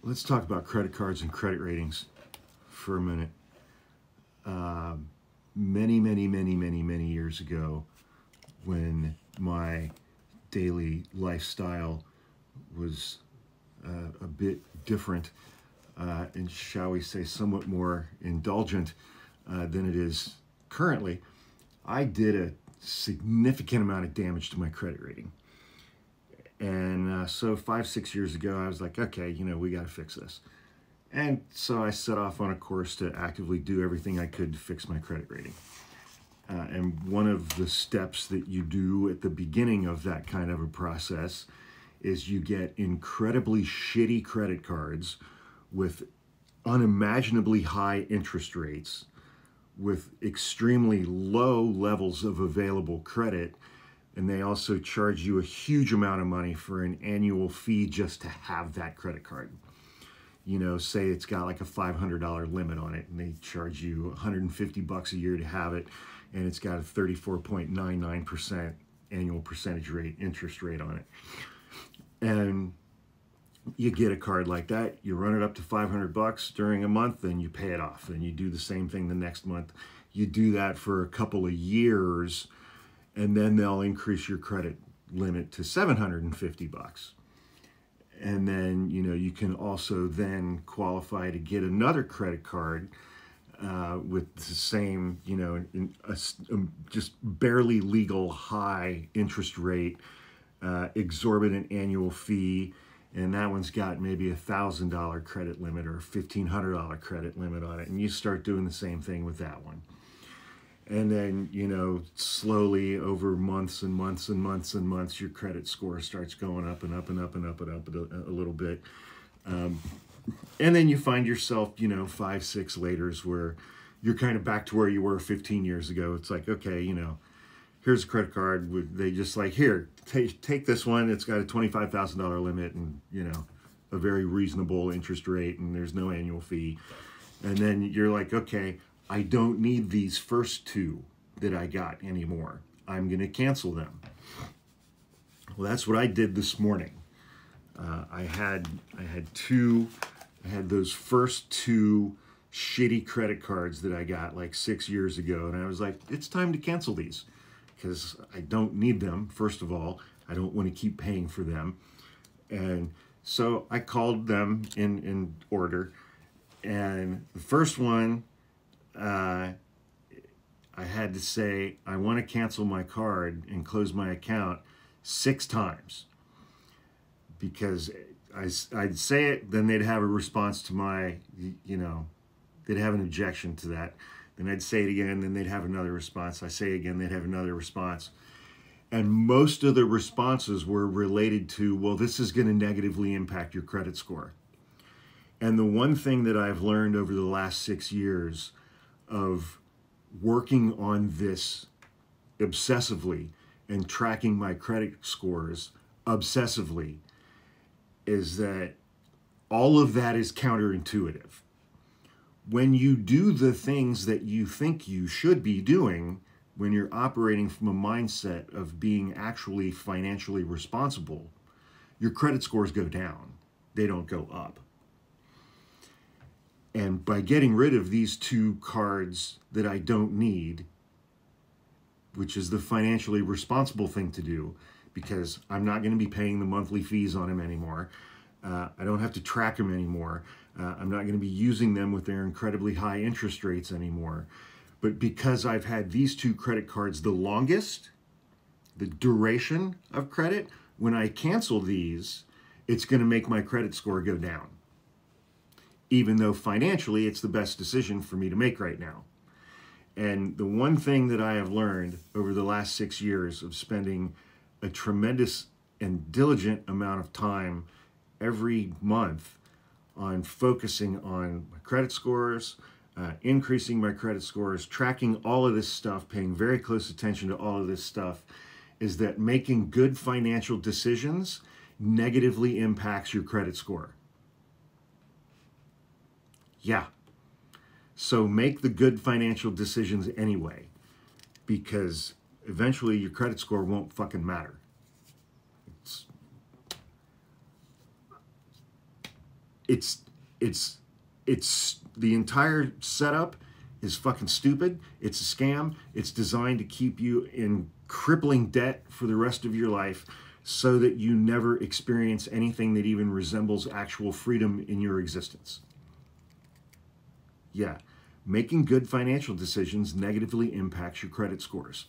Let's talk about credit cards and credit ratings for a minute. Many years ago, when my daily lifestyle was a bit different and, shall we say, somewhat more indulgent than it is currently, I did a significant amount of damage to my credit rating. And so 5-6 years ago, I was like, okay, we got to fix this. And so I set off on a course to actively do everything I could to fix my credit rating. And one of the steps that you do at the beginning of that kind of a process is you get incredibly shitty credit cards with unimaginably high interest rates, with extremely low levels of available credit. And they also charge you a huge amount of money for an annual fee just to have that credit card. Say it's got like a $500 limit on it, and they charge you $150 a year to have it, and it's got a 34.99% annual percentage rate, interest rate on it. And you get a card like that, you run it up to $500 during a month, and you pay it off. And you do the same thing the next month. You do that for a couple of years, and then they'll increase your credit limit to $750. And then, you can also then qualify to get another credit card with the same, just barely legal high interest rate, exorbitant annual fee. And that one's got maybe $1,000 credit limit or a $1,500 credit limit on it. And you start doing the same thing with that one. And then, slowly over months and months and months and months, your credit score starts going up and up and up and up and up a little bit. And then you find yourself, 5-6 later where you're kind of back to where you were 15 years ago. It's like, okay, here's a credit card. They just like, here, take this one. It's got a $25,000 limit and, a very reasonable interest rate, and there's no annual fee. And then you're like, okay, I don't need these first two that I got anymore. I'm going to cancel them. Well, that's what I did this morning. I had those first two shitty credit cards that I got like 6 years ago, and I was like, it's time to cancel these because I don't need them. First of all, I don't want to keep paying for them. And so I called them in order, and the first one, I had to say, I want to cancel my card and close my account 6 times, because I'd say it, then they'd have a response to my, they'd have an objection to that. Then I'd say it again, then they'd have another response. I say it again, they'd have another response. And most of the responses were related to, well, this is going to negatively impact your credit score. And the one thing that I've learned over the last 6 years of working on this obsessively and tracking my credit scores obsessively is that all of that is counterintuitive. When you do the things that you think you should be doing, when you're operating from a mindset of being actually financially responsible, your credit scores go down. They don't go up. And by getting rid of these 2 cards that I don't need, which is the financially responsible thing to do, because I'm not going to be paying the monthly fees on them anymore. I don't have to track them anymore. I'm not going to be using them with their incredibly high interest rates anymore. But because I've had these 2 credit cards the longest, the duration of credit, when I cancel these, it's going to make my credit score go down, even though financially it's the best decision for me to make right now. And the one thing that I have learned over the last 6 years of spending a tremendous and diligent amount of time every month on focusing on my credit scores, increasing my credit scores, tracking all of this stuff, paying very close attention to all of this stuff, is that making good financial decisions negatively impacts your credit score. Yeah. So make the good financial decisions anyway, because eventually your credit score won't fucking matter. it's it's the entire setup is fucking stupid. It's a scam. It's designed to keep you in crippling debt for the rest of your life so that you never experience anything that even resembles actual freedom in your existence. Yeah, making good financial decisions negatively impacts your credit scores.